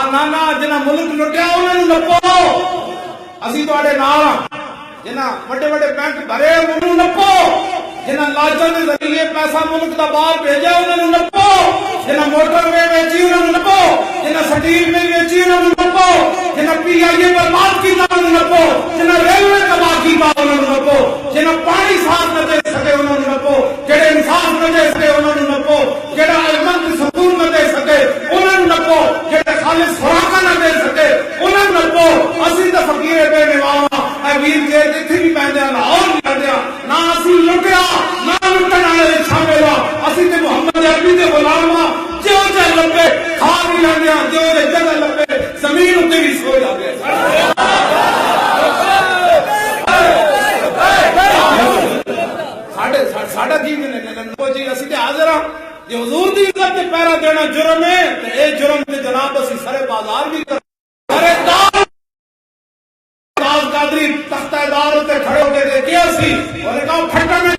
نانا جنہ ملک لٹیا انہوں نے نپو اسی تواڈے نال جنہ وڈے وڈے بینک بھرے انہوں نے نپو جنہ لاجاں دے ذریعے پیسہ ملک دا باہر بھیجا انہوں نے نپو جنہ موٹر وے ویچی انہوں نے نپو جنہ سٹیل میں ویچی انہوں نے نپو جنہ پی آئی اے برباد کیتا انہوں نے نپو جنہ ریلوے تباہ کیتا انہوں نے نپو جنہ پانی صاف نہ دے سکے انہوں نے نپو جڑے انصاف نہ دے سکے انہوں نے نپو جڑا علم سکون نہ دے سکے انہوں نے نپو جڑے خالص خوراک نہ دے سکے انہوں نے نپو اسی تے فقیر بے نواں اے ویر کے جتھے بھی پیندے لاہور بھی پیندے نہ اسی لٹیا نہ لٹن والے شامل اسی تے محمد عربی دے غلام جو جے لبے کھا بھی لیندے جو جے جگہ لبے زمین اتے بھی سو جاندے ساڈا جی نو جی اسی تے حاضر ہاں جے حضور دی عزت تے پیرا دینا جرم ہے تے اے جرم تے جناب اسی سارے بازار بھی کر سارے دار قادری تختہ دار تے کھڑے ہو کے کیا سی اور کہا پھٹا میں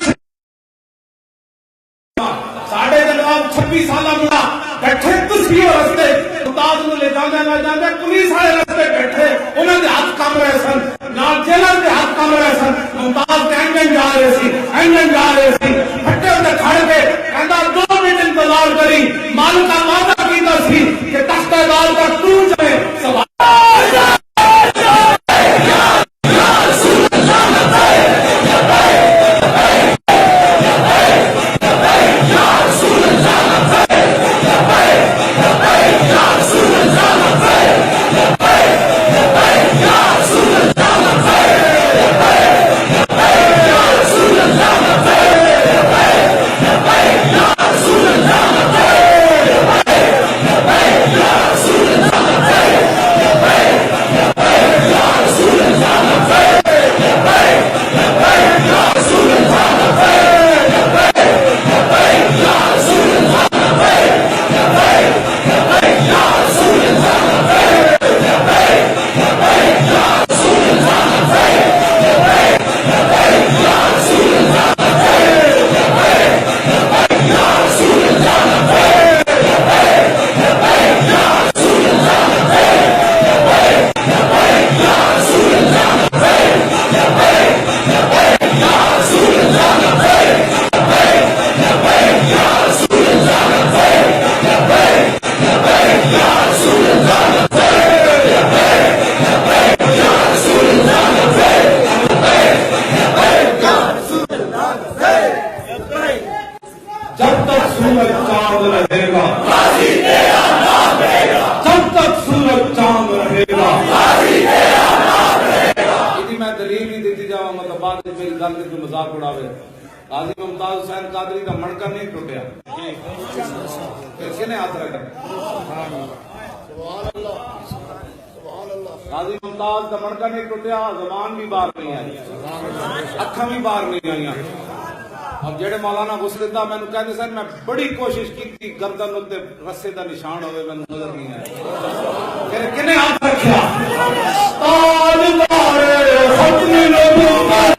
ساڈے جناب 26 سالہ ملا بیٹھے تسی اور رستے استاد نو لے جاندے پولیس والے رستے بیٹھے انہاں دے ہاتھ کم رہے سن نال جیلر دے ہاتھ کم رہے سن ممتاز اینجن جا رہے سی پھٹے تے کھڑ کے کہندا 2 منٹ انتظار کری مالک کا وعدہ کیتا سی کہ تختہ دار کا تو جائے سوال غازی ممتاز کا مڑکا نہیں ٹوٹیا زبان بھی باہر نہیں آئی اکھاں بھی باہر نہیں آئی اب جڑے مولانا غسل میں کہتے سن میں بڑی کوشش کی گردن اتنے رسے دا نشان ہوئے میں نظر نہیں آیا کنے ہاتھ رکھیا تاجدار ختم نبوت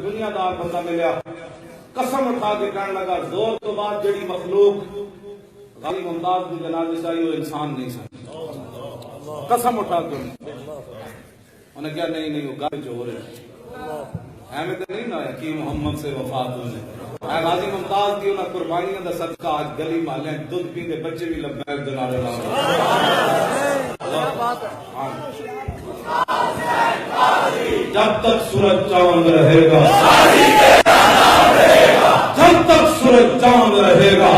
دنیا دار بندہ ملیا قسم اٹھا کے کہنے لگا زور تو بعد جڑی مخلوق غازی ممتاز کی جنازے سے وہ انسان نہیں سکتا قسم اٹھا کے انہیں کیا نہیں وہ گھر جو ہو رہے ہمیں تو نہیں نا کہ محمد سے وفات ہونے اے غازی ممتاز کی انہیں قربانیاں دا صدقہ آج گلی مالیں دودھ پیندے بچے بھی لبیک جنازے اللہ جب تک سورج چاند رہے گا جب تک سورج چاند رہے گا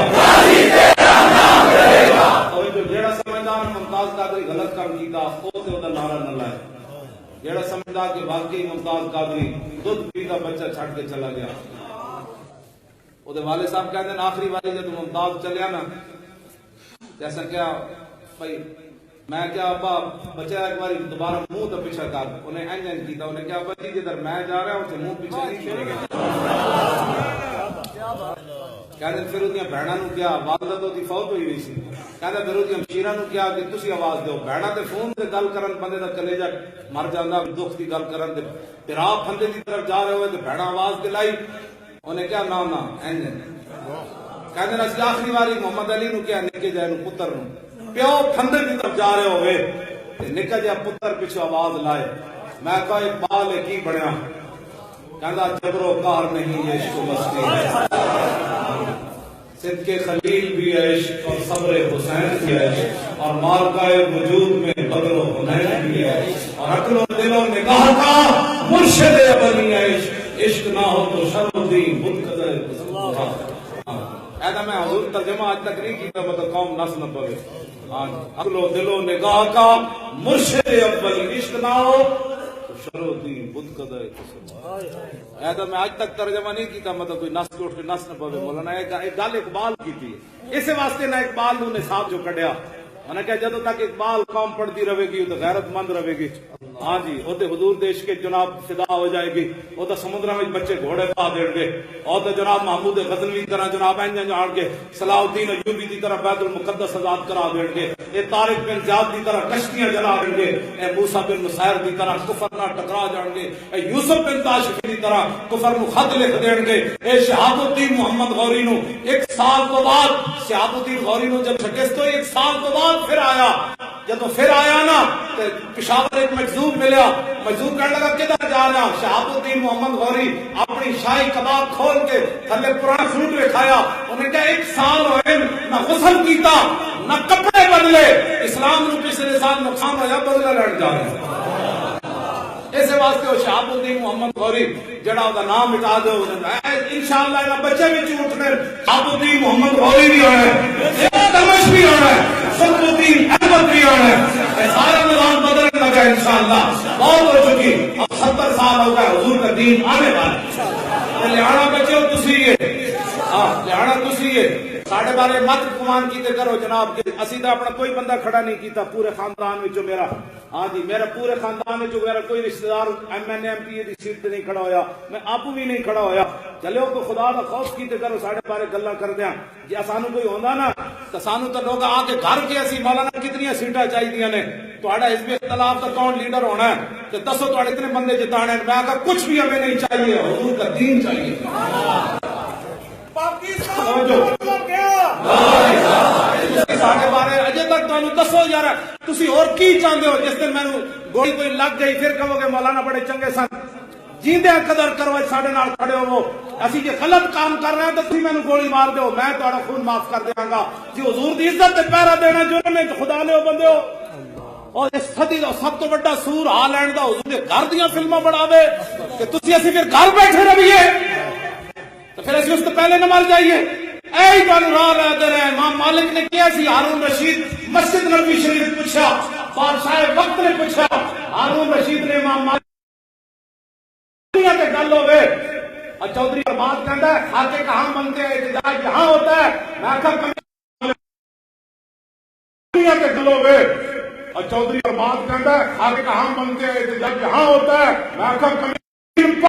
اور جو جیڑا سمجھدار ممتاز قادری غلط کام کیتا وہ تے اودا نعرہ نہ لائے. جیڑا سمجھدا کہ واقعی ممتاز قادری دودھ پیتا بچہ چھڈ کے چلا گیا. وہ والد صاحب کہتے ہیں آخری باری جب ممتاز چلیا نا جیسا کیا بھائی میں کیا ابا بچہ ایک بار دوبارہ منہ تو پیچھے کر انہیں این کیتا انہیں کیا ابا جی جدھر میں جا رہا ہوں اسے منہ پیچھے نہیں چھوڑے گا. کہتے ہیں پھر وہ بہنوں نے کیا والدہ تو دی فوت ہوئی سی کہتے ہیں پھر وہ ہمشیرہ نے کیا کہ تسی آواز دو بہنا تے فون تے گل کرن بندے دا کلیجہ مر جاندا دکھ دی گل کرن تے پھر آپ بندے دی طرف جا رہے ہوئے تے بہنا آواز دلائی انہیں کیا نام این کہتے ہیں اسی آخری باری محمد علی نو کیا نکے جائے نو پتر نو پیو پھندے کی طرف جا رہے ہوئے نکا جا پتر پیچھے آواز لائے میں کہا اقبال ہے کی بڑھیا کہندا جبر و قہر نہیں عشق و مستی ہے صدق خلیل بھی عشق اور صبر حسین بھی عشق اور مارکہ وجود میں بدر و حنین بھی عشق اور عقل و دل و نگاہ کا مرشد ابنی عشق عشق نہ ہو تو شرم الدین بت قدر ایسا میں حضور ترجمہ آج تک نہیں کیتا مطلب قوم نس نہ پوے. عقل و دل و نگاہ کا مرشد اول عشق نہ ہو تو شرم الدین بت قدر ایسا میں آج تک ترجمہ نہیں کیتا مطلب کوئی نس کے اٹھ کے نس نہ پوے. مولانا ایک گل اقبال کی تھی اسے واسطے نہ اقبال نے صاحب جو کڈیا انہیں کہا جدو تک اقبال قوم پڑھتی رہے گی تو غیرت مند رہے گی. ہاں جی وہ تو حضور دیش کے جناب فدا ہو جائے گی وہ تو سمندر میں بچے گھوڑے پا دیں گے اور تو جناب محمود غزنوی طرح جناب جان کے صلاح الدین ایوبی کی طرح بیت المقدس آزاد کرا دیں گے یہ طارق بن زیاد کی طرح کشتیاں جلا دیں گے اے موسیٰ بن مسائر کی طرح کفر نہ ٹکرا جان گے اے یوسف بن تاشفی کی طرح کفر نو خط لکھ دیں گے اے شہاب الدین محمد غوری نو ایک سال تو بعد شہاب الدین غوری نو جب شکست ہوئی ایک سال تو بعد پھر آیا جب پھر آیا نا پشاور ایک مجذوب ملیا مجذوب کہنے لگا کدھر جا رہا شہاب الدین محمد غوری اپنی شاہی کباب کھول کے تھلے پرانا فروٹ رکھایا انہیں کہا ایک سال ہوئے نہ غسل کیتا نہ کپڑے بدلے اسلام نو پچھلے سال نقصان ہوا بدلہ لڑ جا رہے اسے واسطے وہ شہاب الدین محمد غوری جڑا دا نام مٹا دو انشاءاللہ انہاں بچے بھی چوٹنے شہاب الدین محمد غوری بھی ہونا ہے دمش بھی ہونا ہے سلم الدین احمد بھی ہونا ہے سارا نظام بدلنے لگا انشاءاللہ بہت ہو چکی اب 70 سال ہو گئے حضور کا دین آنے والا لہذا بچے ہو تسی لہذا تسی ساڑھے بارے مت گمان کیتے کرو جناب کہ اسی دا اپنا کوئی بندہ کھڑا نہیں کیتا پورے خاندان میں جو میرا ہاں جی میرا پورے خاندان میں جو میرا کوئی رشتہ دار ایم این ایم پی دی سیٹ تے نہیں کھڑا ہویا میں آپ بھی نہیں کھڑا ہویا چلو کو خدا دا خوف کیتے کرو ساڑھے بارے گلاں کر دیاں جی سانو کوئی ہوندا نا تو سانو تو لوگ آ کے گھر کے اسی مولانا کتنی سیٹاں چاہیے نے تہاڈا حزب اختلاف کا کون لیڈر ہونا ہے کہ دسو تہاڈے کتنے بندے جتانے میں کہا کچھ بھی ہمیں نہیں چاہیے حضور کا دین چاہیے ساڑھے بارے اجے تک تانوں دسو یار تسی اور کی چاہندے ہو جس دن مینوں گولی کوئی لگ گئی پھر کہو گے مولانا بڑے چنگے سن جیندے قدر کرو ساڈے نال کھڑے ہو اسی جے غلط کام کر رہے ہیں تو تسی مینوں گولی مار دیو میں تہاڈا خون معاف کر دیاں گا جی حضور دی عزت تے پہرا دینا جرم ہے خدا لے بندے ہو اور اس صدی دا سب تو بڑا سور آ لین دا حضور دے گھر دیاں فلماں بناوے کہ تسی اسی پھر گھر بیٹھے رہیے تو پھر اسی اس سے پہلے نہ مر جائیے اے بن راہ رہتے رہے امام مالک نے کیا سی ہارون رشید مسجد نبوی شریف پوچھا بادشاہ وقت نے پوچھا ہارون رشید نے امام مالک دنیا کے گل ہوئے اور چودھری ارباز کہتا ہے خاکے کہاں بنتے ہیں احتجاج یہاں ہوتا ہے میں کہا دنیا کے گل ہوئے اور چودھری ارباز کہتا ہے خاکے کہاں بنتے ہیں احتجاج یہاں ہوتا ہے میں کہا